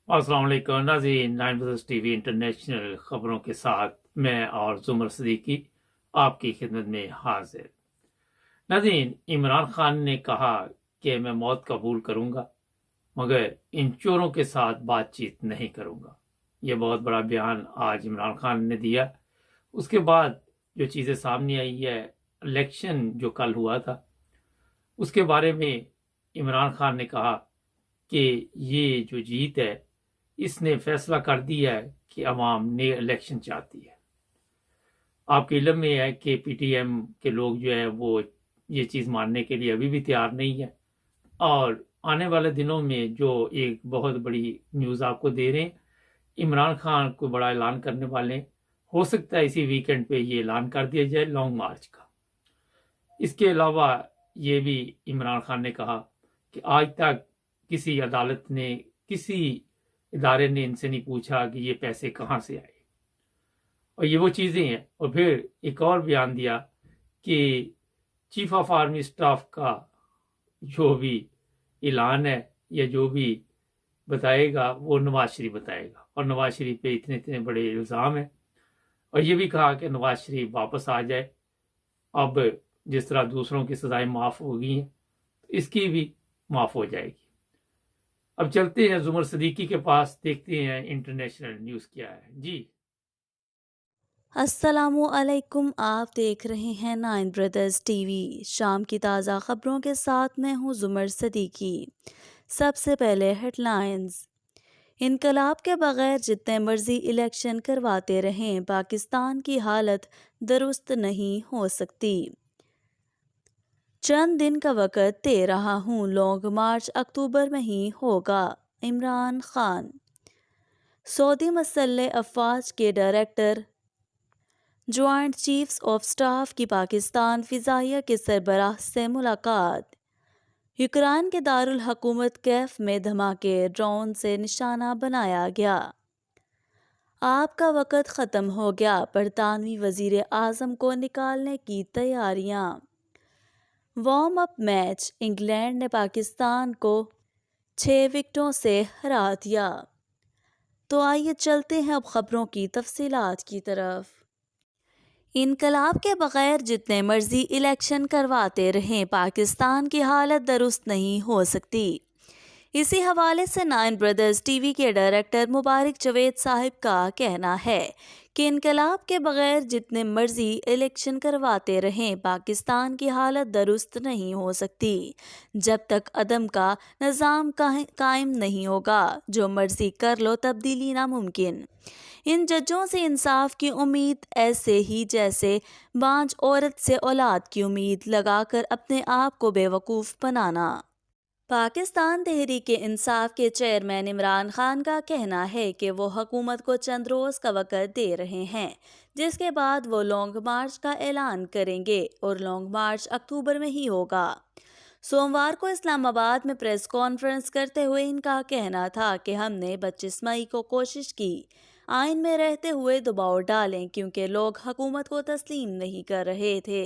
अस्सलाम वालेकुम नाज़रीन, 9 टीवी इंटरनेशनल खबरों के साथ मैं और जुमर सदीकी आपकी खिदमत में हाजिर। नाज़रीन, इमरान खान ने कहा कि मैं मौत कबूल करूंगा मगर इन चोरों के साथ बातचीत नहीं करूंगा। यह बहुत बड़ा बयान आज इमरान खान ने दिया। उसके बाद जो चीज़ें सामने आई है, इलेक्शन जो कल हुआ था उसके बारे में इमरान खान ने कहा कि ये जो जीत है इसने फैसला कर दिया है कि अवाम ने इलेक्शन चाहती है। आपके इल्म में है कि पीटीएम के लोग जो है वो ये चीज़ मानने के लिए अभी भी तैयार नहीं है और आने वाले दिनों में जो एक बहुत बड़ी न्यूज़ आपको दे रहे हैं, इमरान खान को बड़ा ऐलान करने वाले हैं। हो सकता है इसी वीकेंड पे ये ऐलान कर दिया जाए लॉन्ग मार्च का। इसके अलावा ये भी इमरान खान ने कहा कि आज तक किसी अदालत ने, किसी इदारे ने इनसे नहीं पूछा कि ये पैसे कहाँ से आए, और ये वो चीज़ें हैं। और फिर एक और बयान दिया कि चीफ ऑफ आर्मी स्टाफ का जो भी ऐलान है या जो भी बताएगा वो नवाज शरीफ बताएगा, और नवाज शरीफ पे इतने इतने बड़े इल्ज़ाम हैं। और ये भी कहा कि नवाज शरीफ वापस आ जाए। अब जिस तरह दूसरों की सजाएं माफ़ हो गई हैं, इसकी भी माफ़ हो जाएगी। अब चलते हैं जुमर सदीकी के पास, देखते हैं इंटरनेशनल न्यूज़ क्या है। जी अस्सलामु अलैकुम। आप देख रहे हैं नाइन ब्रदर्स टीवी। शाम की ताज़ा खबरों के साथ मैं हूँ जुमर सदीकी। सबसे पहले हेडलाइंस। इनकलाब के बगैर जितने मर्जी इलेक्शन करवाते रहें, पाकिस्तान की हालत दुरुस्त नहीं हो सकती। चंद दिन का वक़्त दे रहा हूँ, लॉन्ग मार्च अक्टूबर में ही होगा। इमरान खान। सऊदी मसल्ह अफवाज के director joint chiefs of staff की पाकिस्तान फ़िज़ाइया के सरबराह से मुलाकात। यूक्रेन के दारुल हुकूमत कैफ में धमाके, ड्रोन से निशाना बनाया गया। आपका वक़्त ख़त्म हो गया, बरतानवी वज़ीर आज़म को निकालने की तैयारियां। वार्म अप मैच, इंग्लैंड ने पाकिस्तान को 6 विकेटों से हरा दिया। तो आइए चलते हैं अब ख़बरों की तफसीलात की तरफ। इनकलाब के बगैर जितने मर्जी इलेक्शन करवाते रहें, पाकिस्तान की हालत दुरुस्त नहीं हो सकती। इसी हवाले से नाइन ब्रदर्स टीवी के डायरेक्टर मुबारक जवेद साहिब का कहना है कि इनकलाब के बगैर जितने मर्जी इलेक्शन करवाते रहें, पाकिस्तान की हालत दुरुस्त नहीं हो सकती। जब तक अदम का निज़ाम कायम नहीं होगा, जो मर्जी कर लो, तब्दीली नामुमकिन। इन जजों से इंसाफ की उम्मीद ऐसे ही जैसे बांझ औरत से औलाद की उम्मीद लगाकर अपने आप को बेवकूफ़ बनाना। पाकिस्तान तहरीक इंसाफ के चेयरमैन इमरान खान का कहना है कि वो हुकूमत को चंद रोज़ का वक़्त दे रहे हैं, जिसके बाद वो लॉन्ग मार्च का ऐलान करेंगे और लॉन्ग मार्च अक्टूबर में ही होगा। सोमवार को इस्लामाबाद में प्रेस कॉन्फ्रेंस करते हुए इनका कहना था कि हमने 25 मई को कोशिश की आइन में रहते हुए दबाव डालें, क्योंकि लोग हुकूमत को तस्लीम नहीं कर रहे थे।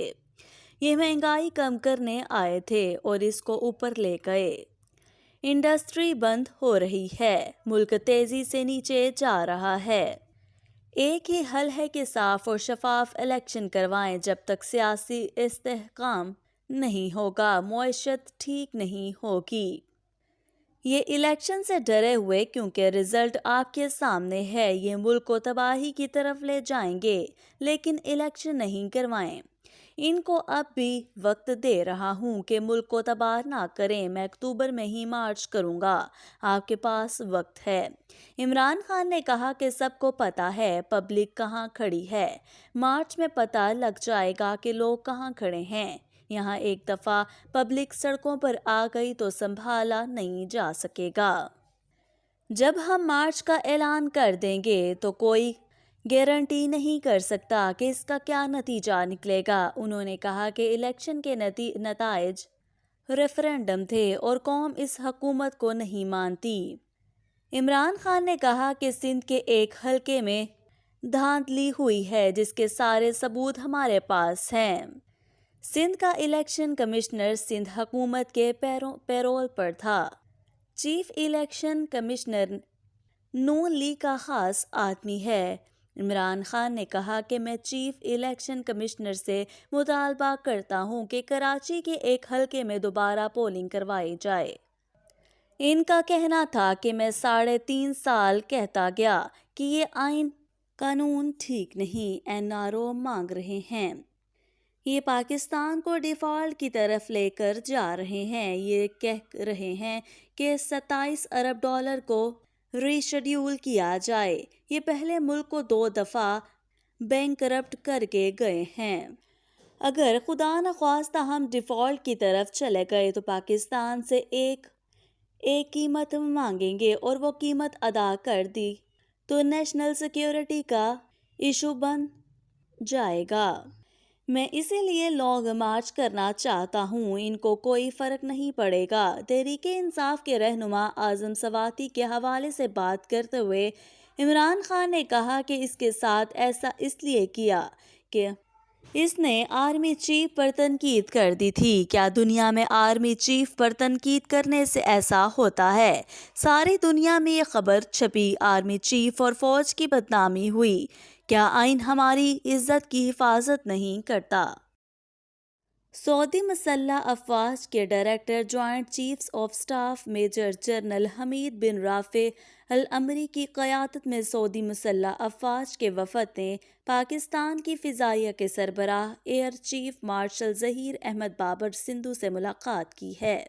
ये महंगाई कम करने आए थे और इसको ऊपर ले गए। इंडस्ट्री बंद हो रही है, मुल्क तेजी से नीचे जा रहा है। एक ही हल है कि साफ और शफाफ इलेक्शन करवाएं। जब तक सियासी इस्तेहकाम नहीं होगा, मईशत ठीक नहीं होगी। ये इलेक्शन से डरे हुए, क्योंकि रिजल्ट आपके सामने है, ये मुल्क को तबाही की तरफ ले जाएंगे, लेकिन इलेक्शन नहीं करवाएं। इनको अब भी वक्त दे रहा हूं कि मुल्क को तबाह ना करें। मैं अक्टूबर में ही मार्च करूंगा, आपके पास वक्त है। इमरान खान ने कहा कि सबको पता है पब्लिक कहां खड़ी है। मार्च में पता लग जाएगा कि लोग कहां खड़े हैं। यहाँ एक दफ़ा पब्लिक सड़कों पर आ गई तो संभाला नहीं जा सकेगा। जब हम मार्च का ऐलान कर देंगे तो कोई गारंटी नहीं कर सकता कि इसका क्या नतीजा निकलेगा। उन्होंने कहा कि इलेक्शन के नताइज रेफरेंडम थे और कौम इस हुकूमत को नहीं मानती। इमरान खान ने कहा कि सिंध के एक हलके में धांधली हुई है, जिसके सारे सबूत हमारे पास हैं। सिंध का इलेक्शन कमिश्नर सिंध हुकूमत के पैरोल पर था। चीफ इलेक्शन कमिश्नर نون لیگ کا خاص آدمی ہے۔ عمران خان نے کہا کہ میں چیف الیکشن کمشنر سے مطالبہ کرتا ہوں کہ کراچی کے ایک حلقے میں دوبارہ پولنگ کروائی جائے۔ ان کا کہنا تھا کہ میں 3.5 سال کہتا گیا کہ یہ آئین قانون ٹھیک نہیں، NRO مانگ رہے ہیں۔ یہ پاکستان کو ڈیفالٹ کی طرف لے کر جا رہے ہیں۔ یہ کہہ رہے ہیں کہ 27 ارب ڈالر کو ری شیڈیول کیا جائے۔ یہ پہلے ملک کو 2 دفعہ بینکرپٹ کر کے گئے ہیں۔ اگر خدا نخواستہ ہم ڈیفالٹ کی طرف چلے گئے تو پاکستان سے ایک قیمت مانگیں گے اور وہ قیمت ادا کر دی تو نیشنل سیکیورٹی کا ایشو بن جائے گا۔ میں اسی لیے لانگ مارچ کرنا چاہتا ہوں، ان کو کوئی فرق نہیں پڑے گا۔ تحریک انصاف کے رہنما اعظم سواتی کے حوالے سے بات کرتے ہوئے عمران خان نے کہا کہ اس کے ساتھ ایسا اس لیے کیا کہ اس نے آرمی چیف پر تنقید کر دی تھی۔ کیا دنیا میں آرمی چیف پر تنقید کرنے سے ایسا ہوتا ہے؟ ساری دنیا میں یہ خبر چھپی، آرمی چیف اور فوج کی بدنامی ہوئی۔ کیا آئین ہماری عزت کی حفاظت نہیں کرتا؟ سعودی مسلح افواج کے director joint chiefs of staff major general Hamid bin Rafi Alamri کی قیادت میں سعودی مسلح افواج کے وفد نے پاکستان کی فضائیہ کے سربراہ air chief marshal Zaheer Ahmed Babar Sidhu سے ملاقات کی ہے۔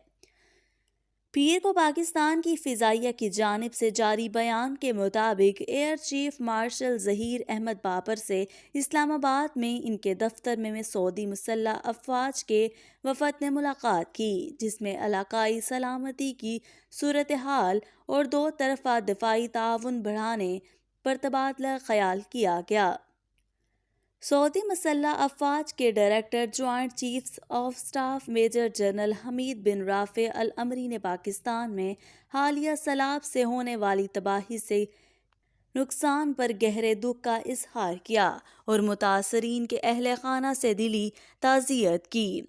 پیر کو پاکستان کی فضائیہ کی جانب سے جاری بیان کے مطابق air chief marshal Zaheer Ahmed Babar سے اسلام آباد میں ان کے دفتر میں سعودی مسلح افواج کے وفد نے ملاقات کی، جس میں علاقائی سلامتی کی صورتحال اور 2 طرفہ دفاعی تعاون بڑھانے پر تبادلہ خیال کیا گیا۔ سعودی مسلح افواج کے director joint chiefs of staff major general Hamid bin Rafi Alamri نے پاکستان میں حالیہ سیلاب سے ہونے والی تباہی سے نقصان پر گہرے دکھ کا اظہار کیا اور متاثرین کے اہل خانہ سے دلی تعزیت کی۔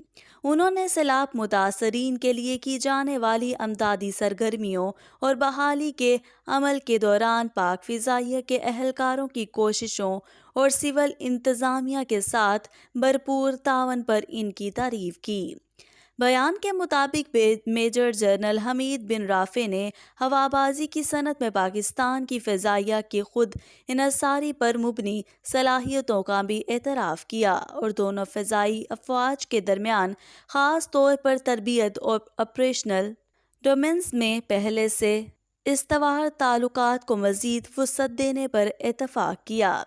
انہوں نے سیلاب متاثرین کے لیے کی جانے والی امدادی سرگرمیوں اور بحالی کے عمل کے دوران پاک فضائیہ کے اہلکاروں کی کوششوں اور سول انتظامیہ کے ساتھ بھرپور تعاون پر ان کی تعریف کی۔ بیان کے مطابق میجر جنرل حمید بن رافع نے ہوابازی کی صنعت میں پاکستان کی فضائیہ کی خود انحصاری پر مبنی صلاحیتوں کا بھی اعتراف کیا اور دونوں فضائی افواج کے درمیان خاص طور پر تربیت اور آپریشنل ڈومینز میں پہلے سے استوار تعلقات کو مزید وسعت دینے پر اتفاق کیا۔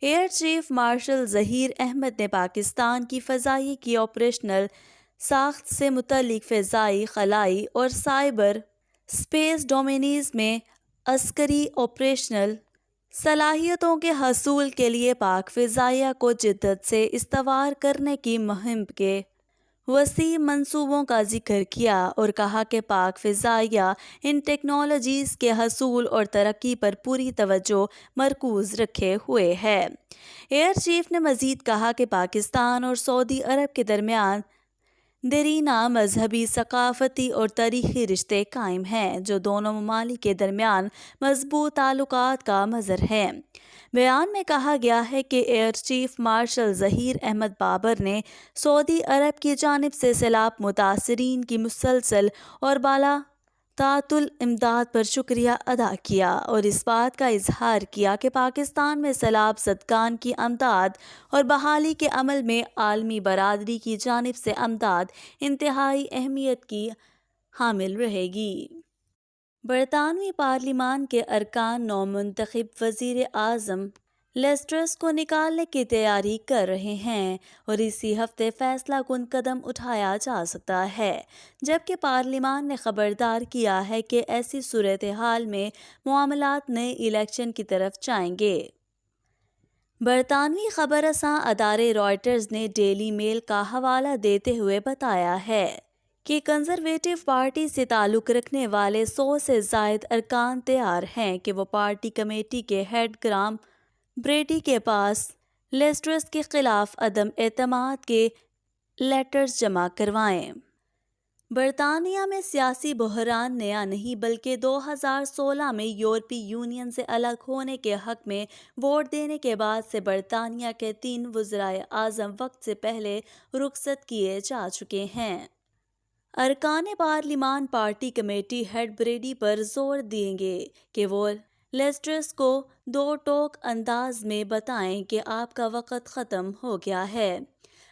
Air chief marshal Zaheer Ahmed نے پاکستان کی فضائیہ کی آپریشنل ساخت سے متعلق فضائی، خلائی اور سائبر اسپیس ڈومینز میں عسکری آپریشنل صلاحیتوں کے حصول کے لیے پاک فضائیہ کو جدت سے استوار کرنے کی مہم کے وسیع منصوبوں کا ذکر کیا اور کہا کہ پاک فضائیہ ان ٹیکنالوجیز کے حصول اور ترقی پر پوری توجہ مرکوز رکھے ہوئے ہے۔ ایئر چیف نے مزید کہا کہ پاکستان اور سعودی عرب کے درمیان دیرینہ مذہبی، ثقافتی اور تاریخی رشتے قائم ہیں، جو دونوں ممالک کے درمیان مضبوط تعلقات کا مظہر ہے۔ بیان میں کہا گیا ہے کہ air chief marshal Zaheer Ahmed Babar نے سعودی عرب کی جانب سے سیلاب متاثرین کی مسلسل اور بالا تعطل امداد پر شکریہ ادا کیا اور اس بات کا اظہار کیا کہ پاکستان میں سیلاب زدگان کی امداد اور بحالی کے عمل میں عالمی برادری کی جانب سے امداد انتہائی اہمیت کی حامل رہے گی۔ برطانوی پارلیمان کے ارکان نومنتخب وزیر اعظم لیز ٹرس کو نکالنے کی تیاری کر رہے ہیں اور اسی ہفتے فیصلہ کن قدم اٹھایا جا سکتا ہے، جبکہ پارلیمان نے خبردار کیا ہے کہ ایسی صورتحال میں معاملات نئے الیکشن کی طرف جائیں گے۔ برطانوی خبر رساں ادارے رائٹرز نے ڈیلی میل کا حوالہ دیتے ہوئے بتایا ہے کہ کنزرویٹو پارٹی سے تعلق رکھنے والے 100 سے زائد ارکان تیار ہیں کہ وہ پارٹی کمیٹی کے ہیڈ گرام بریڈی کے پاس لیز ٹرس کے خلاف عدم اعتماد کے لیٹرز جمع کروائیں۔ برطانیہ میں سیاسی بحران نیا نہیں بلکہ 2016 میں یورپی یونین سے الگ ہونے کے حق میں ووٹ دینے کے بعد سے برطانیہ کے 3 وزرائے اعظم وقت سے پہلے رخصت کیے جا چکے ہیں۔ ارکان پارلیمان پارٹی کمیٹی ہیڈ بریڈی پر زور دیں گے کہ وہ لیسٹرس کو دو ٹوک انداز میں بتائیں کہ آپ کا وقت ختم ہو گیا ہے۔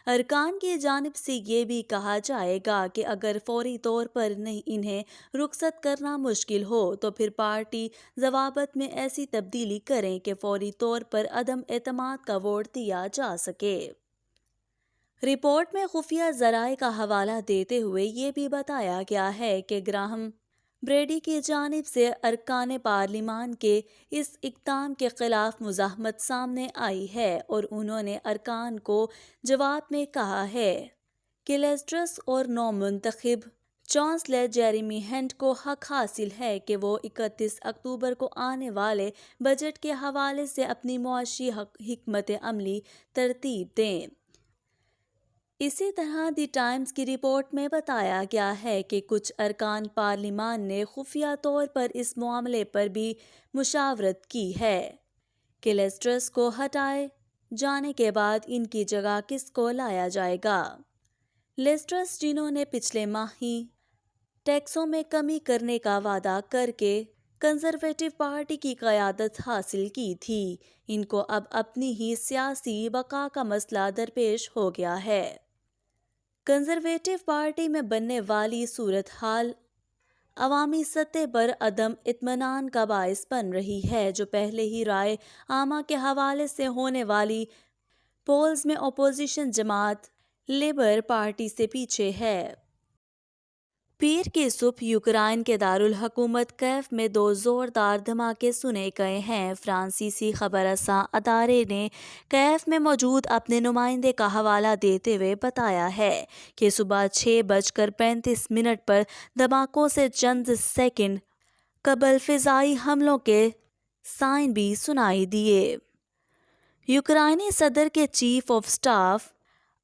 ارکان کی جانب سے یہ بھی کہا جائے گا کہ اگر فوری طور پر انہیں رخصت کرنا مشکل ہو تو پھر پارٹی ضوابط میں ایسی تبدیلی کریں کہ فوری طور پر عدم اعتماد کا ووٹ دیا جا سکے۔ رپورٹ میں خفیہ ذرائع کا حوالہ دیتے ہوئے یہ بھی بتایا گیا ہے کہ گراہم بریڈی کی جانب سے ارکان پارلیمان کے اس اقدام کے خلاف مزاحمت سامنے آئی ہے اور انہوں نے ارکان کو جواب میں کہا ہے کہ لیسٹرس اور نو منتخب چانسلر جیریمی ہنٹ کو حق حاصل ہے کہ وہ 31 اکتوبر کو آنے والے بجٹ کے حوالے سے اپنی معاشی حکمت عملی ترتیب دیں۔ اسی طرح دی ٹائمز کی رپورٹ میں بتایا گیا ہے کہ کچھ ارکان پارلیمان نے خفیہ طور پر اس معاملے پر بھی مشاورت کی ہے کہ لیسٹرس کو ہٹائے جانے کے بعد ان کی جگہ کس کو لایا جائے گا۔ لیسٹرس جنہوں نے پچھلے ماہ ہی ٹیکسوں میں کمی کرنے کا وعدہ کر کے کنزرویٹو پارٹی کی قیادت حاصل کی تھی، ان کو اب اپنی ہی سیاسی بقا کا مسئلہ درپیش ہو گیا ہے۔ کنزرویٹو پارٹی میں بننے والی صورتحال عوامی سطح پر عدم اطمینان کا باعث بن رہی ہے، جو پہلے ہی رائے عامہ کے حوالے سے ہونے والی پولز میں اپوزیشن جماعت لیبر پارٹی سے پیچھے ہے۔ پیر کی صبح یوکرائن کے دارالحکومت کیف میں 2 زوردار دھماکے سنے گئے ہیں۔ فرانسیسی خبر رساں ادارے نے کیف میں موجود اپنے نمائندے کا حوالہ دیتے ہوئے بتایا ہے کہ صبح 6:35 پر دھماکوں سے چند سیکنڈ قبل فضائی حملوں کے سائن بھی سنائی دیے۔ یوکرائنی صدر کے چیف آف سٹاف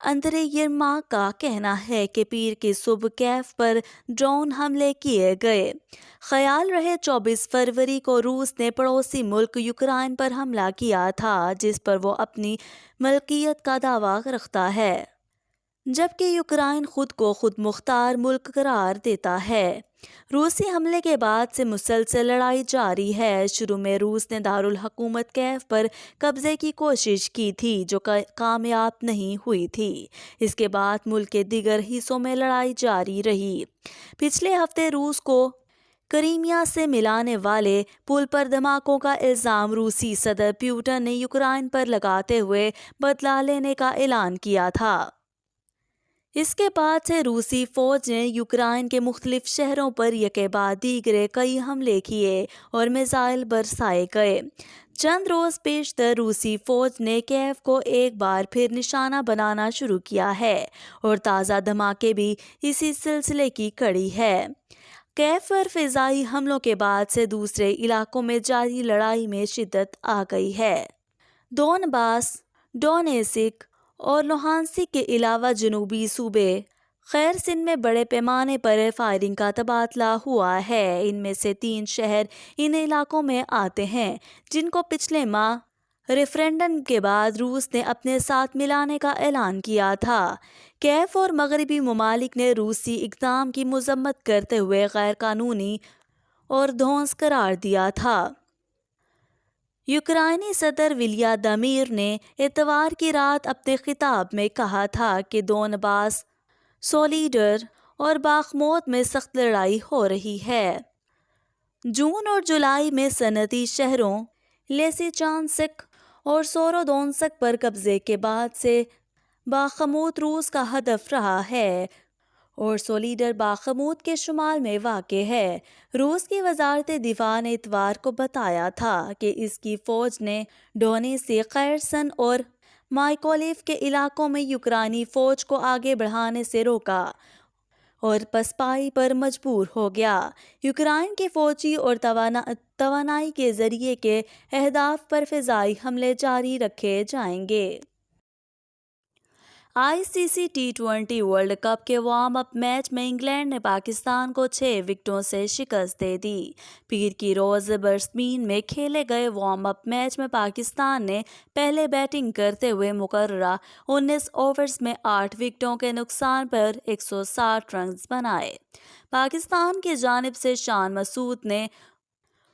اندرے یرماک کا کہنا ہے کہ پیر کی صبح کیف پر ڈرون حملے کیے گئے۔ خیال رہے 24 فروری کو روس نے پڑوسی ملک یوکرائن پر حملہ کیا تھا، جس پر وہ اپنی ملکیت کا دعویٰ رکھتا ہے، جبکہ یوکرائن خود کو خود مختار ملک قرار دیتا ہے۔ روسی حملے کے بعد سے مسلسل لڑائی جاری ہے۔ شروع میں روس نے دارالحکومت کیف پر قبضے کی کوشش کی تھی، جو کامیاب نہیں ہوئی تھی۔ اس کے بعد ملک کے دیگر حصوں میں لڑائی جاری رہی۔ پچھلے ہفتے روس کو کریمیا سے ملانے والے پل پر دھماکوں کا الزام روسی صدر پیوٹن نے یوکرائن پر لگاتے ہوئے بدلہ لینے کا اعلان کیا تھا۔ اس کے بعد سے روسی فوج نے یوکرائن کے مختلف شہروں پر یکے بعد دیگرے کئی حملے کیے اور میزائل برسائے گئے۔ چند روز پیشتر روسی فوج نے کیف کو ایک بار پھر نشانہ بنانا شروع کیا ہے اور تازہ دھماکے بھی اسی سلسلے کی کڑی ہے۔ کیف پر فضائی حملوں کے بعد سے دوسرے علاقوں میں جاری لڑائی میں شدت آ گئی ہے۔ دونباس، ڈونیسک اور لوہانسک کے علاوہ جنوبی صوبے خیرسن میں بڑے پیمانے پر فائرنگ کا تبادلہ ہوا ہے۔ ان میں سے 3 شہر ان علاقوں میں آتے ہیں جن کو پچھلے ماہ ریفرینڈم کے بعد روس نے اپنے ساتھ ملانے کا اعلان کیا تھا۔ کیف اور مغربی ممالک نے روسی اقدام کی مذمت کرتے ہوئے غیر قانونی اور دھونس قرار دیا تھا۔ یوکرائنی صدر ولادیمیر نے اتوار کی رات اپنے خطاب میں کہا تھا کہ دونباس، سولیڈر اور باخموت میں سخت لڑائی ہو رہی ہے۔ جون اور جولائی میں صنعتی شہروں لیسیچانسک اور سورودونسک پر قبضے کے بعد سے باخموت روس کا ہدف رہا ہے اور سولیڈر باخموت کے شمال میں واقع ہے۔ روس کی وزارت دفاع نے اتوار کو بتایا تھا کہ اس کی فوج نے ڈونیسک، خیرسن اور مائکولیو کے علاقوں میں یوکرائنی فوج کو آگے بڑھانے سے روکا اور پسپائی پر مجبور ہو گیا۔ یوکرائن کے فوجی اور توانائی کے ذریعے کے اہداف پر فضائی حملے جاری رکھے جائیں گے۔ ICC T20 वर्ल्ड कप के वार्म अप मैच में इंग्लैंड ने पाकिस्तान को 6 विकेटों से शिकस्त दे दी। पीर की रोज बर्सबीन में खेले गए वार्म अप मैच में पाकिस्तान ने पहले बैटिंग करते हुए मुकर्ररा 19 ओवर्स में 8 विकेटों के नुकसान पर 160 रन बनाए। पाकिस्तान की जानिब से शान मसूद ने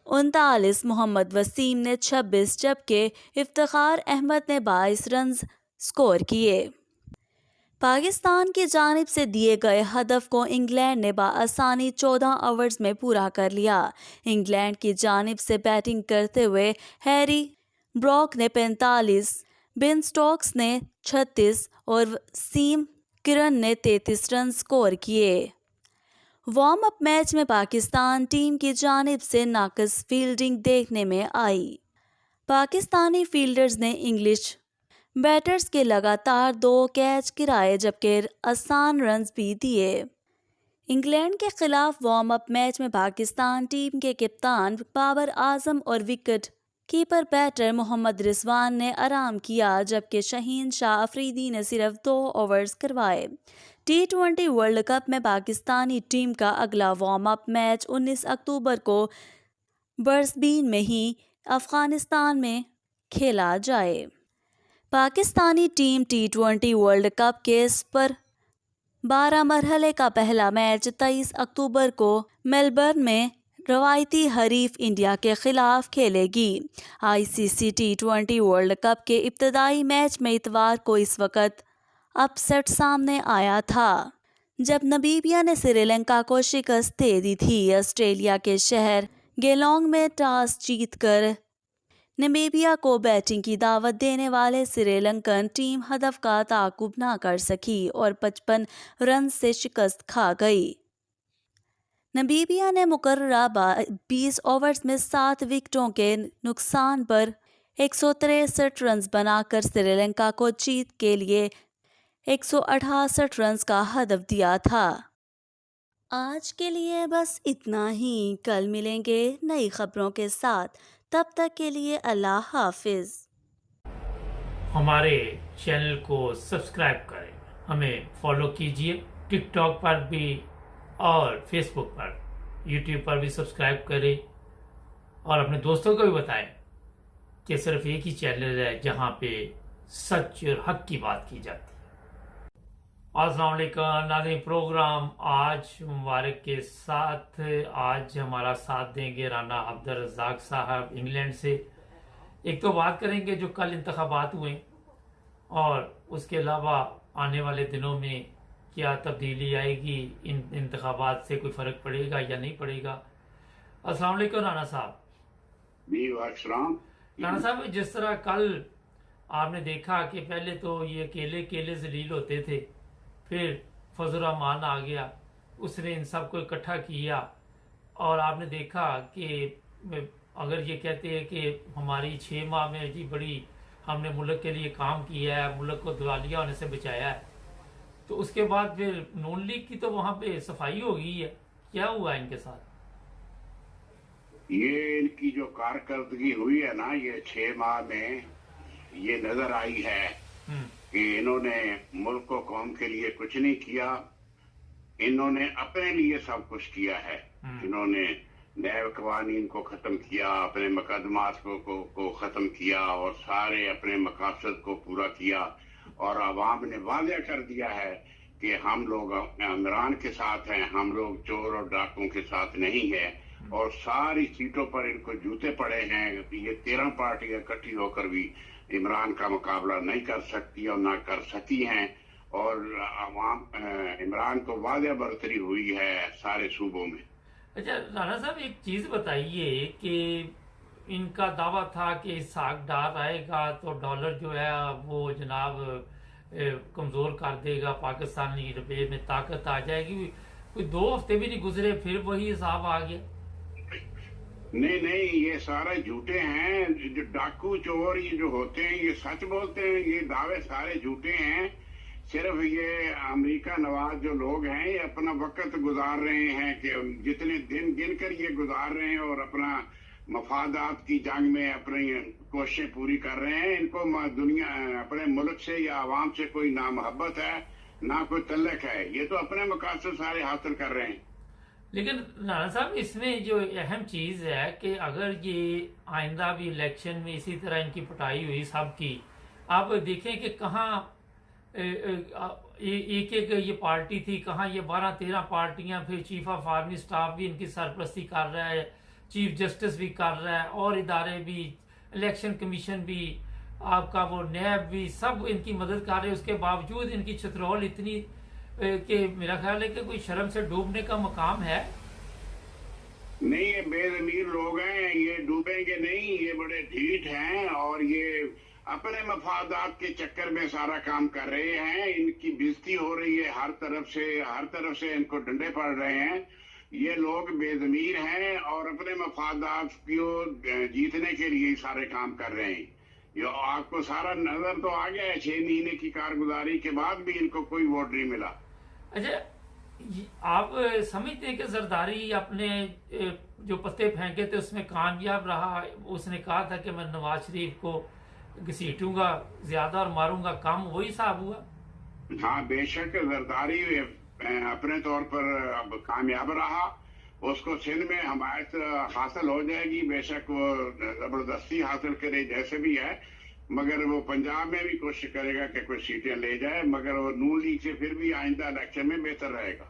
39, मोहम्मद वसीम ने 26 जबकि इफ्तिखार अहमद ने 22 रन स्कोर किए। पाकिस्तान की जानिब से दिए गए हदफ को इंग्लैंड ने बआसानी 14 ओवर्स में पूरा कर लिया। इंग्लैंड की जानिब से बैटिंग करते हुए हैरी ब्रॉक ने 45, बेन स्टोक्स ने 36 और वसीम किरण ने 33 रन स्कोर किए। वार्म अप मैच में पाकिस्तान टीम की जानिब से नाक़िस फील्डिंग देखने में आई। पाकिस्तानी फील्डर्स ने इंग्लिश बैटर्स के लगातार 2 कैच गिराए जबकि आसान रन्स भी दिए। इंग्लैंड के खिलाफ वार्म अप मैच में पाकिस्तान टीम के कप्तान बाबर आजम और wicket keeper batter Mohammad Rizwan ने आराम किया जबकि शहीन शाह अफरीदी ने सिर्फ 2 ओवर्स करवाए। T20 वर्ल्ड कप में पाकिस्तानी टीम का अगला वार्म अप मैच 19 अक्टूबर को बर्सबीन में ही अफगानिस्तान में खेला जाए। Pakistani team T20 world cup के पर 12 मरहले का पहला मैच 23 अक्टूबर को मेलबर्न में रवायती हरीफ इंडिया के खिलाफ खेलेगी। ICC T20 वर्ल्ड कप के इब्तदाई मैच में इतवार को इस वक्त अपसेट सामने आया था जब नमीबिया ने श्रीलंका को शिकस्त दे दी थी। ऑस्ट्रेलिया के शहर गेलोंग में टॉस जीतकर नमीबिया को बैटिंग की दावत देने वाले श्रीलंकन टीम हदफ का ताकुब ना कर सकी और 55 रन से शिकस्त खा गई। नमीबिया ने मुकर्ररा 20 ओवर्स में 7 विकेटों के नुकसान पर 163 रन बनाकर श्रीलंका को जीत के लिए 168 रन का हदफ दिया था। आज के लिए बस इतना ही। कल मिलेंगे नई खबरों के साथ। तब तक के लिए अल्लाह हाफिज। हमारे चैनल को सब्सक्राइब करें, हमें फॉलो कीजिए टिकटॉक पर भी और फेसबुक पर, यूट्यूब पर भी सब्सक्राइब करें और अपने दोस्तों को भी बताएं कि सिर्फ एक ही चैनल है जहां पे सच और हक की बात की जाती है। अस्सलाम वालेकुम नाज़रीन, प्रोग्राम आज मुबारक के साथ आज हमारा साथ देंगे राना अब्दुल रज़ाक साहब इंग्लैंड से। एक तो बात करेंगे जो कल इंतखाबात हुए और उसके अलावा आने वाले दिनों में क्या तब्दीली आएगी, इन इंतखाबात से कोई फ़र्क पड़ेगा या नहीं पड़ेगा। अस्सलाम वालेकुम राना साहब। राना साहब, जिस तरह कल आपने देखा कि पहले तो ये अकेले जलील होते थे, फिर फजल रहमान आ गया, उसने इन सब को इकट्ठा किया और आपने देखा कि अगर ये कहते हैं कि हमारी 6 माह में जी बड़ी हमने मुल्क के लिए काम किया है, मुल्क को दिवालिया होने से बचाया है, तो उसके बाद फिर नून लीग की तो वहाँ पे सफाई हो गई है। क्या हुआ इनके साथ? ये इनकी जो कारकर्दगी हुई है ना, ये 6 माह में ये नजर आई है कि इन्होंने मुल्क और कौम के लिए कुछ नहीं किया, इन्होंने अपने लिए सब कुछ किया है। इन्होंने नैब कवानीन को खत्म किया, अपने मुकदमात को खत्म किया और सारे अपने मकासद को पूरा किया और आवाम ने वादा कर दिया है कि हम लोग इमरान के साथ हैं, हम लोग चोर और डाकुओं के साथ नहीं है। और सारी सीटों पर इनको जूते पड़े हैं। ये 13 पार्टियां इकट्ठी होकर भी इमरान का मुकाबला नहीं कर सकती और ना कर सकी हैं और आवाम इमरान को वादा बरतरी हुई है सारे सूबों में। अच्छा राना साहब, एक चीज बताइए कि इनका दावा था कि इसहाक डार आएगा तो डॉलर जो है वो जनाब कमजोर कर देगा, पाकिस्तानी रुपये में ताकत आ जाएगी। कोई 2 हफ्ते भी नहीं गुजरे फिर वही हिसाब आ गया। नहीं, ये सारे झूठे हैं। जो डाकू चोर ये जो होते हैं ये सच बोलते हैं, ये दावे सारे झूठे हैं। सिर्फ ये अमेरिका नवाज जो लोग हैं ये अपना वक्त गुजार रहे हैं कि जितने दिन गिन कर ये गुजार रहे हैं और अपना मफादात की जंग में अपनी कोशिशें पूरी कर रहे हैं। इनको दुनिया अपने मुल्क से या आवाम से कोई ना मोहब्बत है ना कोई तल्लक है, ये तो अपने मकासद सारे हासिल कर रहे हैं। लेकिन राणा साहब, इसमें जो अहम चीज़ है कि अगर ये आइंदा भी इलेक्शन में इसी तरह इनकी पिटाई हुई सब की, आप देखें कि कहाँ एक एक ये पार्टी थी, कहाँ ये 12-13 पार्टियां, फिर चीफ ऑफ आर्मी स्टाफ भी इनकी सरपरस्ती कर रहा है, चीफ जस्टिस भी कर रहा है, और इदारे भी, इलेक्शन कमीशन भी, आपका वो नैब भी, सब इनकी मदद कर रहे हैं। उसके बावजूद इनकी छतरौल इतनी कि मेरा ख्याल है कि कोई शर्म से डूबने का मकाम है। नहीं, ये बेज़मीर लोग हैं, ये डूबेंगे नहीं, ये बड़े ढीठ हैं और ये अपने मफादात के चक्कर में सारा काम कर रहे हैं। इनकी बेइज्जती हो रही है हर तरफ से इनको डंडे पड़ रहे हैं। ये लोग बेज़मीर हैं और अपने मफादात को जीतने के लिए सारे काम कर रहे हैं। ये आपको सारा नजर तो आ गया है, 6 महीने की कारगुजारी के बाद भी इनको कोई वोट नहीं मिला। अच्छा, आप समझते हैं कि जरदारी अपने जो पत्ते फेंके थे उसमें कामयाब रहा? उसने कहा था कि मैं नवाज शरीफ को घसीटूंगा ज्यादा और मारूंगा कम, वही हिसाब हुआ? हाँ, बेशक जरदारी अपने तौर पर अब कामयाब रहा। उसको सिंध में हमायत हासिल हो जाएगी, बेशक वो जबरदस्ती हासिल करे जैसे भी है, मगर वो पंजाब में भी कोशिश करेगा कि कुछ सीटें ले जाए, मगर वो नून लीग से फिर भी आइंदा इलेक्शन में बेहतर रहेगा।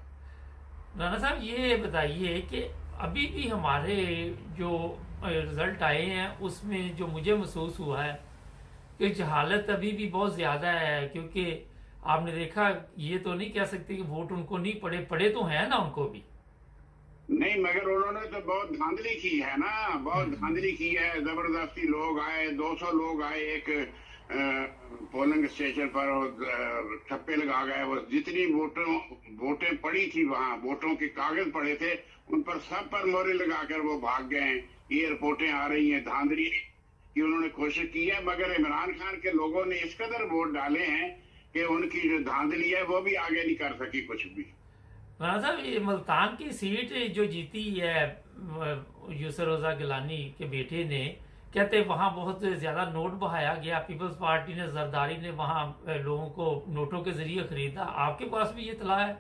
राणा साहब, ये बताइए कि अभी भी हमारे जो रिजल्ट आए हैं उसमें जो मुझे महसूस हुआ है कि जहालत अभी भी बहुत ज्यादा है, क्योंकि आपने देखा, ये तो नहीं कह सकते कि वोट उनको नहीं पड़े तो हैं ना उनको भी। नहीं, मगर उन्होंने तो बहुत धांधली की है ना, बहुत धांधली की है। जबरदस्ती लोग आए, 200 लोग आए एक पोलिंग स्टेशन पर और ठप्पे लगा गए। वो जितनी वोटें पड़ी थी, वहां वोटों के कागज पड़े थे, उन पर सब पर मोहरे लगाकर वो भाग गए। ये रिपोर्टें आ रही हैं धांधली की उन्होंने कोशिश की है, मगर इमरान खान के लोगों ने इस कदर वोट डाले हैं कि उनकी जो धांधली है वो भी आगे नहीं कर सकी कुछ भी। राणा साहब, ये मुल्तान की सीट जो जीती है यूसर रोजा गिलानी के बेटे ने, कहते वहां बहुत ज्यादा नोट बहाया गया, पीपल्स पार्टी ने, जरदारी ने वहां लोगों को नोटों के जरिए खरीदा। आपके पास भी ये इतला है?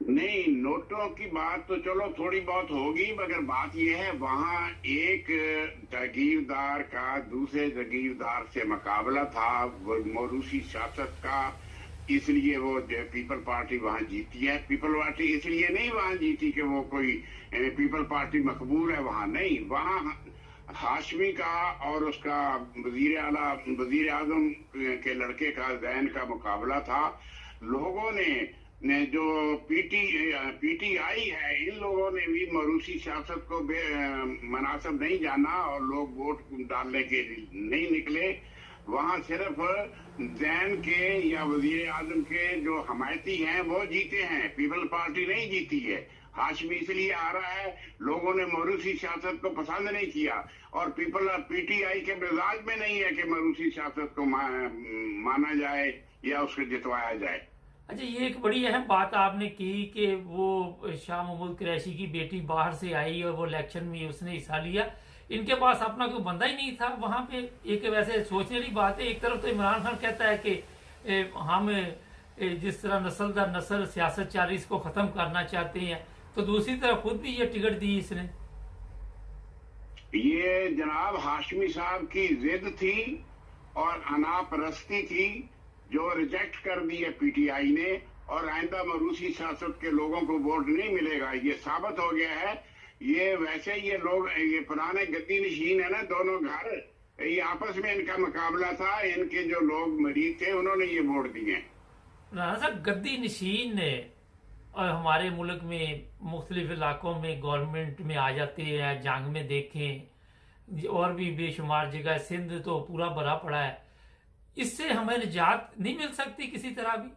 नहीं, नोटों की बात तो चलो थोड़ी बहुत होगी, मगर बात यह है वहां एक जागीरदार का दूसरे जागीरदार से मुकाबला था, मोरूसी सियासत का, इसलिए वो पीपल पार्टी वहां जीती है। पीपल पार्टी इसलिए नहीं वहां जीती कि वो कोई पीपल पार्टी मकबूल है, वहां नहीं, वहां हाशमी का और उसका वजीर आजम के लड़के का जैन का मुकाबला था। लोगों ने जो पीटीआई है, इन लोगों ने भी मरूसी सियासत को मुनासिब नहीं जाना और लोग वोट डालने के लिए नहीं निकले। वहां सिर्फ जैन के या वजीर आजम के जो हमायती हैं वो जीते हैं, पीपल पार्टी नहीं जीती है। हाशमी इसलिए आ रहा है, लोगों ने मरूसी सियासत को पसंद नहीं किया और पीटीआई के मिजाज में नहीं है कि मरूसी सियासत को माना जाए या उसको जितवाया जाए। अच्छा, ये एक बड़ी अहम बात आपने की कि वो शाह महमूद कुरैशी की बेटी बाहर से आई और वो इलेक्शन में उसने हिस्सा लिया। इनके पास अपना कोई बंदा ही नहीं था वहां पे। एक वैसे सोचने वाली बात है, एक तरफ तो इमरान खान कहता है कि हम जिस तरह नस्ल दर नस्ल सियासत चल रही इसको खत्म करना चाहते हैं, तो दूसरी तरफ खुद भी ये टिकट दी इसने। ये जनाब हाशमी साहब की जिद थी और अनापरस्ती थी जो रिजेक्ट कर दी है पीटीआई ने, और आइंदा मरूसी सियासत के लोगों को वोट नहीं मिलेगा, ये साबित हो गया है। ये वैसे ये लोग, ये पुराने गद्दी नशीन है ना, दोनों घर, ये आपस में इनका मुकाबला था। इनके जो लोग मरीज थे उन्होंने ये वोट दिए। राणा साहब, गद्दी नशीन ने और हमारे मुल्क में मुख्तलिफ इलाकों में गवर्नमेंट में आ जाते हैं, जंग में देखें और भी बेशुमार जगह, सिंध तो पूरा भरा पड़ा है। इससे हमें निजात नहीं मिल सकती किसी तरह भी?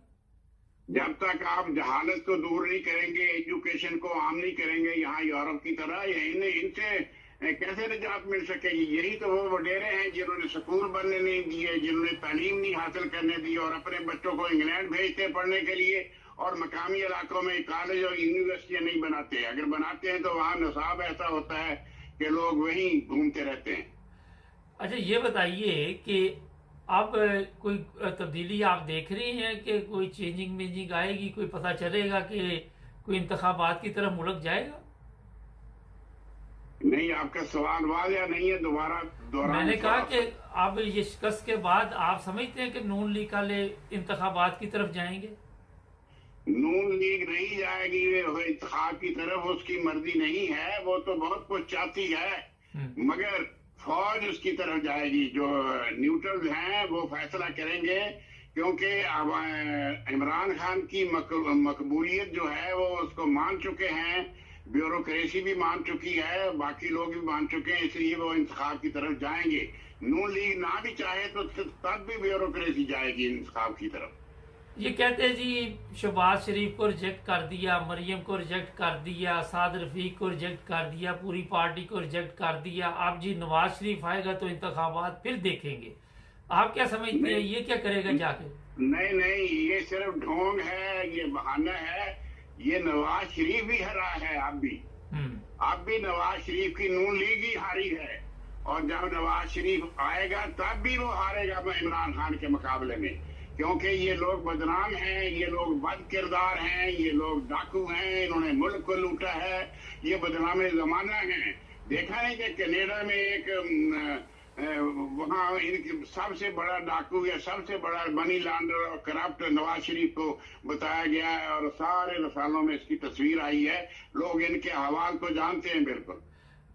जब तक आप जहालत को दूर नहीं करेंगे, एजुकेशन को आम नहीं करेंगे यहाँ यूरोप की तरह, इनसे कैसे निजात मिल सकेगी? यही तो वो वडेरे हैं जिन्होंने स्कूल बनने नहीं दिए, जिन्होंने तालीम नहीं हासिल करने दी और अपने बच्चों को इंग्लैंड भेजते पढ़ने के लिए, और मकामी इलाकों में कॉलेज और यूनिवर्सिटियां नहीं बनाते। अगर बनाते हैं तो वहाँ निसाब ऐसा होता है कि लोग वहीं घूमते रहते हैं। अच्छा, ये बताइए कि अब कोई तब्दीली आप देख रही हैं कि कोई चेंजिंग मेंजिंग आएगी, कोई पता चलेगा कि कोई इंतखाबात की तरफ मुल्क जाएगा? नहीं, आपका सवाल वाज़ेह नहीं है, दोबारा दोहराएं मैंने कहा सवाल। कि अब ये शिकस्त के बाद आप समझते हैं कि नून लीग वाले इंतखाबात की तरफ जाएंगे? नून लीग नहीं जाएगी वो इंतखाब की तरफ, उसकी मर्जी नहीं है, वो तो बहुत कुछ चाहती है, मगर फौज उसकी तरफ जाएगी। जो न्यूट्रल हैं वो फैसला करेंगे, क्योंकि अब इमरान खान की मकबूलियत जो है वो उसको मान चुके हैं, ब्यूरोक्रेसी भी मान चुकी है, बाकी लोग भी मान चुके हैं, इसलिए वो इंतखाब की तरफ जाएंगे। नून लीग ना भी चाहे तो तब भी ब्यूरोक्रेसी जाएगी इंतखाब की तरफ। ये कहते हैं जी शहबाज शरीफ को रिजेक्ट कर दिया, मरियम को रिजेक्ट कर दिया, साद रफीक को रिजेक्ट कर दिया, पूरी पार्टी को रिजेक्ट कर दिया, अब जी नवाज शरीफ आएगा तो इंतखाबात फिर देखेंगे। आप क्या समझते हैं, ये क्या करेगा जाके? नहीं नहीं, ये सिर्फ ढोंग है, ये बहाना है। ये नवाज शरीफ भी हरा है, अब भी नवाज शरीफ की नून लीग ही हारी है, और जब नवाज शरीफ आएगा तब भी वो हारेगा इमरान खान के मुकाबले में, क्योंकि ये लोग बदनाम हैं, ये लोग बद किरदार हैं, ये लोग डाकू हैं, इन्होंने मुल्क को लूटा है, ये बदनाम जमाना है। देखा नहीं कि कनाडा में एक वहाँ इनके सबसे बड़ा डाकू या सबसे बड़ा मनी लॉन्डर और करप्ट नवाज शरीफ को बताया गया है, और सारे रसालों में इसकी तस्वीर आई है, लोग इनके हवाल को जानते हैं बिल्कुल।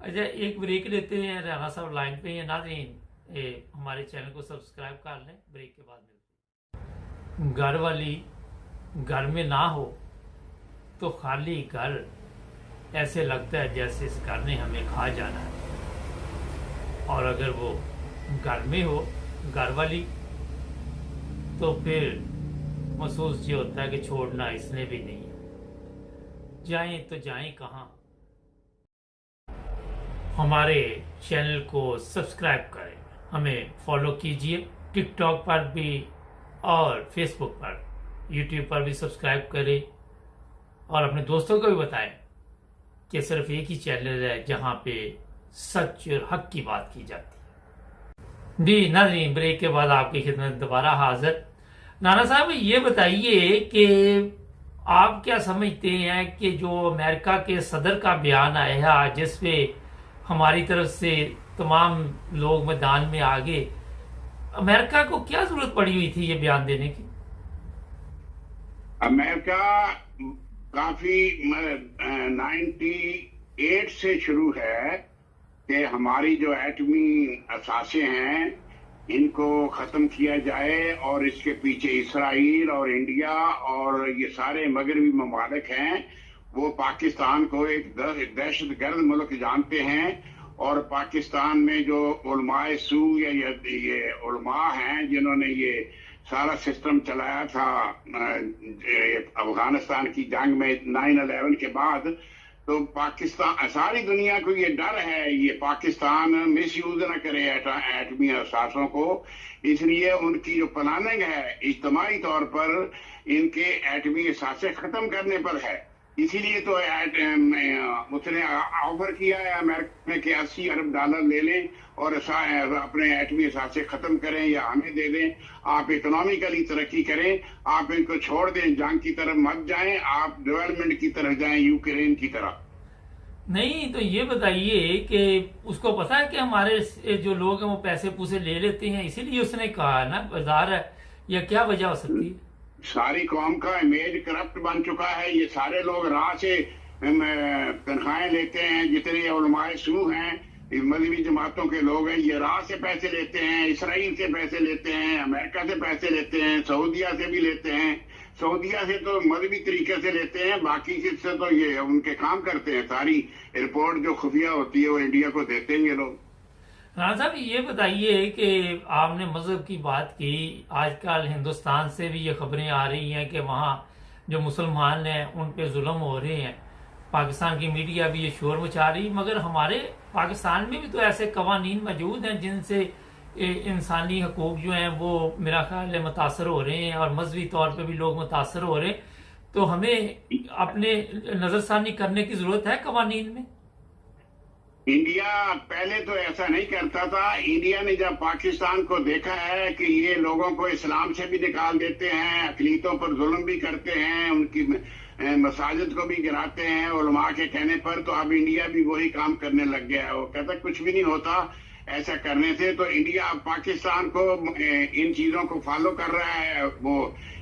अच्छा, एक ब्रेक लेते हैं, राना साहब लाइन पे हैं। नाज़रीन, हमारे चैनल को सब्सक्राइब कर लें, ब्रेक के बाद मिलते हैं। घर वाली घर में ना हो तो खाली घर ऐसे लगता है जैसे इस घर ने हमें खा जाना है, और अगर वो घर में हो घर वाली तो फिर महसूस ये होता है कि छोड़ना इसने भी नहीं है। जाएं तो जाएं कहाँ? हमारे चैनल को सब्सक्राइब करें, हमें फॉलो कीजिए, टिकटॉक पर भी और फेसबुक पर, यूट्यूब पर भी सब्सक्राइब करें, और अपने दोस्तों को भी बताएं कि सिर्फ एक ही चैनल है जहां पे सच और हक की बात की जाती है। जी नाज़रीन, ब्रेक के बाद आपकी खिदमत दोबारा हाजिर। नाना साहब, ये बताइए कि आप क्या समझते हैं कि जो अमेरिका के सदर का बयान आया जिसपे हमारी तरफ से तमाम लोग मैदान में आ गए, अमेरिका को क्या जरूरत पड़ी हुई थी ये बयान देने की? अमेरिका काफी 98 से शुरू है कि हमारी जो एटमी असासे हैं इनको खत्म किया जाए, और इसके पीछे इसराइल और इंडिया और ये सारे मगरबी ममालिक हैं, वो पाकिस्तान को एक दहशतगर्द मुल्क जानते हैं। और पाकिस्तान में जो उलमाए सू या ये उलमा हैं जिन्होंने ये सारा सिस्टम चलाया था अफगानिस्तान की जंग में 9/11 के बाद, तो पाकिस्तान, सारी दुनिया को ये डर है ये पाकिस्तान मिसयूज न करे एटमी असासों को, इसलिए उनकी जो प्लानिंग है इज्तिमाई तौर पर इनके एटमी असासे खत्म करने पर है। इसीलिए तो उसने ऑफर किया है अमेरिका में कि $80 अरब ले लें और अपने एटमी असासे खत्म करें या हमें दे दें, आप इकोनॉमिकली तरक्की करें, आप इनको छोड़ दें, जंग की तरफ मत जाएं, आप डेवलपमेंट की तरफ जाएं, यूक्रेन की तरफ। नहीं, तो ये बताइए कि उसको पता है कि हमारे जो लोग हैं वो पैसे पूसे ले लेते हैं, इसीलिए उसने कहा ना बाजार है, या क्या वजह हो सकती है? सारी कौम का इमेज करप्ट बन चुका है, ये सारे लोग राह से तनख्वाहें लेते हैं, जितने उलमाए सू हैं मजहबी जमातों के लोग हैं, ये राह से पैसे लेते हैं, इसराइल से पैसे लेते हैं, अमेरिका से पैसे लेते हैं, सऊदिया से भी लेते हैं। सऊदिया से तो मजहबी तरीके से लेते हैं, बाकी से तो ये उनके काम करते हैं, सारी रिपोर्ट जो खुफिया होती है वो इंडिया को देते हैं ये लोग। राणा साहब, ये बताइए कि आपने मजहब की बात की, आजकल हिंदुस्तान से भी ये खबरें आ रही हैं कि वहाँ जो मुसलमान हैं उन पे जुल्म हो रहे हैं, पाकिस्तान की मीडिया भी ये शोर मचा रही, मगर हमारे पाकिस्तान में भी तो ऐसे कवानीन मौजूद हैं जिनसे इंसानी हकूक जो हैं वो मेरा ख्याल है मुतासर हो रहे हैं, और मजहबी तौर पे भी लोग मुतासर हो रहे हैं, तो हमें अपने नजरसानी करने की जरूरत है कवानीन में। इंडिया पहले तो ऐसा नहीं करता था। इंडिया ने जब पाकिस्तान को देखा है कि ये लोगों को इस्लाम से भी निकाल देते हैं, अकलीतों पर जुल्म भी करते हैं, उनकी मसाजिद को भी गिराते हैं उलमा के कहने पर, तो अब इंडिया भी वही काम करने लग गया है। वो कहता कुछ भी नहीं होता ऐसा करने से। तो इंडिया अब पाकिस्तान को इन चीजों को फॉलो कर रहा है, वो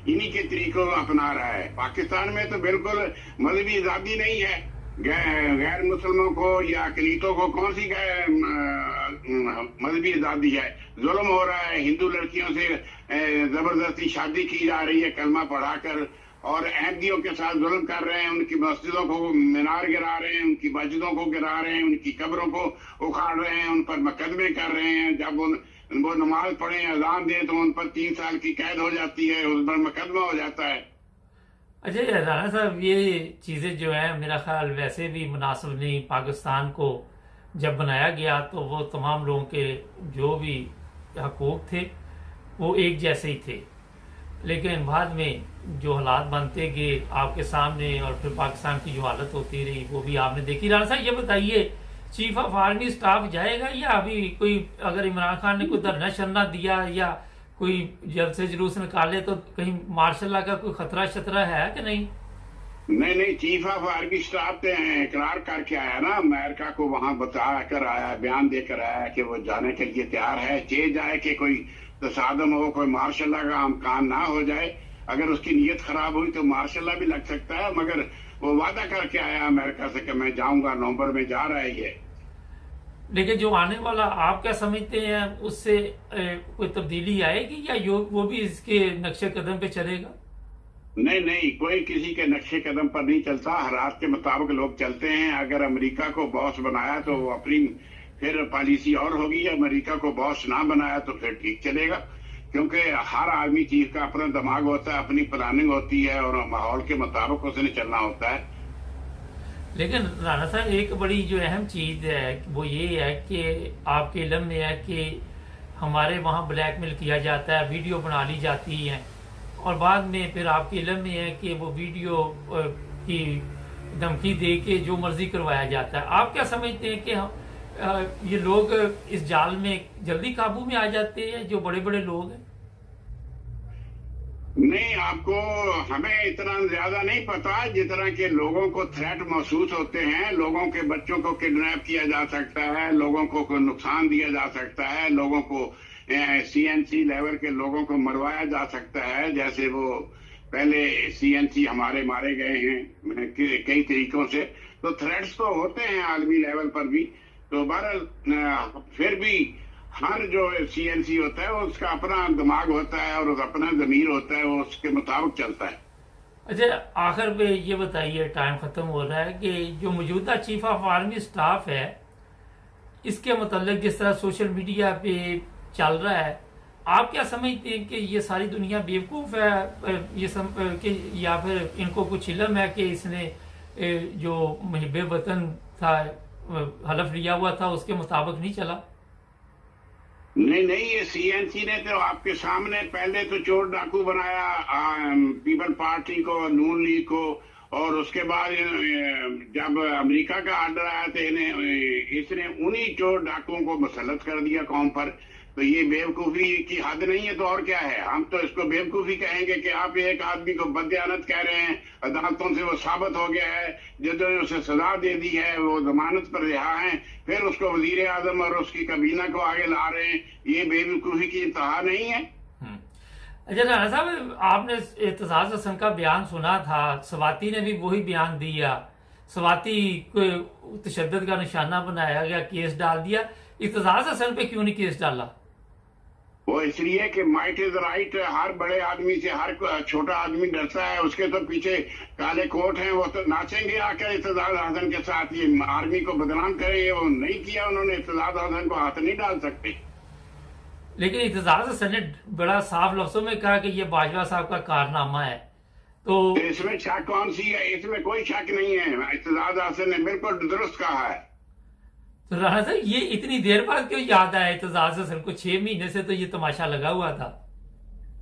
इन्हीं के तरीकों को अपना रहा है। पाकिस्तान में तो बिल्कुल मजहबी आजादी नहीं है। गैर मुसलमानों को या अकलीतों को कौन सी मजहबी आजादी है? जुल्म हो रहा है, हिंदू लड़कियों से जबरदस्ती शादी की जा रही है कलमा पढ़ाकर, और अहमदियों के साथ जुल्म कर रहे हैं, उनकी मस्जिदों को मीनार गिरा रहे हैं, उनकी मस्जिदों को गिरा रहे हैं, उनकी कब्रों को उखाड़ रहे हैं, उन पर मुकदमे कर रहे हैं। जब वो नमाज पढ़े अजान दे तो उन पर 3 साल की कैद हो जाती है, उस पर मुकदमा हो जाता है। अच्छा राणा साहब, ये चीज़ें जो है मेरा ख्याल वैसे भी मुनासिब नहीं। पाकिस्तान को जब बनाया गया तो वो तमाम लोगों के जो भी हकूक़ थे वो एक जैसे ही थे, लेकिन बाद में जो हालात बनते गए आपके सामने और फिर पाकिस्तान की जो हालत होती रही वो भी आपने देखी। राणा साहब ये बताइए, चीफ ऑफ आर्मी स्टाफ जाएगा या अभी कोई, अगर इमरान खान ने कोई धरना शरना दिया या कोई जल्द से जुलूस निकाले तो कहीं मार्शल लॉ का कोई खतरा शतरा है कि नहीं? नहीं, चीफ ऑफ आर्मी स्टाफ ने इकरार करके आया ना, अमेरिका को वहां बता कर आया, बयान देकर आया कि वो जाने के लिए तैयार है। चे जाए कि कोई तसादम हो, कोई मार्शल लॉ का अमकान ना हो जाए। अगर उसकी नीयत खराब हुई तो मार्शल लॉ भी लग सकता है, मगर वो वादा करके आया अमेरिका से कि मैं जाऊंगा, नवंबर में जा रहा है ये। लेकिन जो आने वाला आप क्या समझते हैं, उससे कोई तब्दीली आएगी या वो भी इसके नक्शे कदम पे चलेगा? नहीं, कोई किसी के नक्शे कदम पर नहीं चलता। हालात के मुताबिक लोग चलते हैं। अगर अमेरिका को बॉस बनाया तो वो अपनी फिर पॉलिसी और होगी, अमेरिका को बॉस ना बनाया तो फिर ठीक चलेगा, क्योंकि हर आर्मी चीफ का अपना दिमाग होता है, अपनी प्लानिंग होती है और माहौल के मुताबिक उसने चलना होता है। लेकिन राणा साहब एक बड़ी जो अहम चीज़ है वो ये है कि आपके इल्म में है कि हमारे वहाँ ब्लैकमेल किया जाता है, वीडियो बना ली जाती है और बाद में फिर आपके इल्म में है कि वो वीडियो की धमकी दे के जो मर्जी करवाया जाता है। आप क्या समझते हैं कि ये लोग इस जाल में जल्दी काबू में आ जाते हैं, जो बड़े बड़े लोग हैं? नहीं, आपको हमें इतना ज्यादा नहीं पता जितना के लोगों को थ्रेट महसूस होते हैं। लोगों के बच्चों को किडनैप किया जा सकता है, लोगों को नुकसान दिया जा सकता है, लोगों को CNC लेवल के लोगों को मरवाया जा सकता है। जैसे वो पहले CNC हमारे मारे गए हैं कई तरीकों से। तो थ्रेट्स तो होते हैं आलमी लेवल पर भी। तो बहरहाल फिर भी हर जो CNC होता है उसका अपना दिमाग होता है और अपना ज़मीर होता है, वो उसके मुताबिक चलता है। अच्छा, आखिर में ये बताइए, टाइम खत्म हो रहा है, कि जो मौजूदा चीफ ऑफ आर्मी स्टाफ है इसके मतलब जिस तरह सोशल मीडिया पे चल रहा है, आप क्या समझते हैं कि ये सारी दुनिया बेवकूफ़ है कि या फिर इनको कुछ इल्म है कि इसने जो मुहिब्बे वतन था, हलफ लिया हुआ था, उसके मुताबिक नहीं चला? नहीं, ये CNC ने तो आपके सामने पहले तो चोर डाकू बनाया पीपल पार्टी को, नून लीग को, और उसके बाद जब अमेरिका का आर्डर आया तो इसने उन्हीं चोर डाकुओं को मुसल्लत कर दिया कौम पर। तो ये बेवकूफ़ी की हद नहीं है तो और क्या है? हम तो इसको बेवकूफ़ी कहेंगे कि आप एक आदमी को बदयानत कह रहे हैं, अदालतों से वो साबित हो गया है, जिन्होंने उसे सजा दे दी है, वो जमानत पर रिहा है, फिर उसको वजीर आजम और उसकी कबीना को आगे ला रहे हैं। ये बेवकूफ़ी की इंतहा नहीं है। अच्छा राणा साहब, आपने एतजाज हसन का बयान सुना था, स्वाति ने भी वही बयान दिया, स्वाति को तशद्दुद का निशाना बनाया गया, केस डाल दिया। एतजाज हसन पे क्यों नहीं केस डाला? वो इसलिए कि माइट इज राइट। हर बड़े आदमी से हर छोटा आदमी डरता है। उसके तो पीछे काले कोट हैं, वो तो नाचेंगे आकर एतजाज हसन के साथ। ये आर्मी को बदनाम करेंगे, वो नहीं किया उन्होंने। एतजाज हसन को हाथ नहीं डाल सकते। लेकिन एतजाज हसन ने बड़ा साफ लफ्जों में कहा कि ये बाजवा साहब का कारनामा है। तो इसमें शक कौन सी है? इसमें कोई शक नहीं है। एतजाज हसन ने बिल्कुल दुरुस्त कहा है। तो राणा साहब, ये इतनी देर बाद क्यों याद आया एतजाज हसन को? 6 महीने से तो ये तमाशा लगा हुआ था।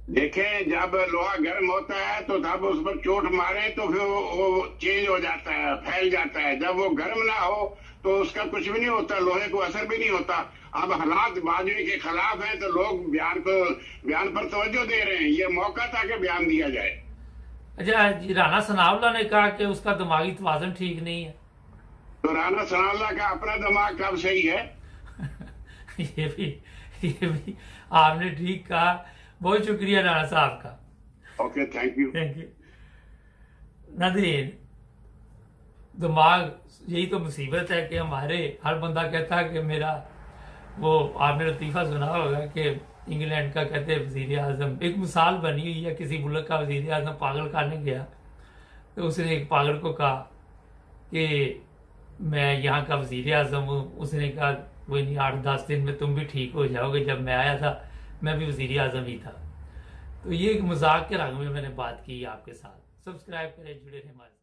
देखें, जब लोहा गर्म होता है तो तब उस पर चोट मारे तो फिर वो चेंज हो जाता है, फैल जाता है। जब वो गर्म ना हो तो उसका कुछ भी नहीं होता, लोहे को असर भी नहीं होता। अब हालात बाजवे के खिलाफ हैं तो लोग बयान पर तवज्जो दे रहे हैं। ये मौका था कि बयान दिया जाए। अच्छा जी, राना सनाउल्लाह ने कहा कि उसका दिमागी तवाज़ुन ठीक नहीं है। तो राना सनाउल्लाह का अपना दिमाग कब सही है? ये भी आपने ठीक कहा। बहुत शुक्रिया राना साहब का। Okay, thank you. Thank you. नाज़रीन, दिमाग यही तो मुसीबत है कि हमारे हर बंदा कहता है कि मेरा, वो आपने लतीफ़ा सुना होगा कि इंग्लैंड का कहते हैं वज़ीर आज़म, एक मिसाल बनी हुई है, किसी मुल्क का वज़ीर आज़म पागल खाने गया तो उसने एक पागल को कहा कि मैं यहाँ का वज़ीर आज़म हूँ। उसने कहा कोई नहीं, 8-10 दिन में तुम भी ठीक हो जाओगे, जब मैं आया था मैं भी वज़ीर आज़म ही था। तो ये एक मजाक के रंग में मैंने बात की आपके साथ। सब्सक्राइब करें, जुड़े रहें हमारे साथ।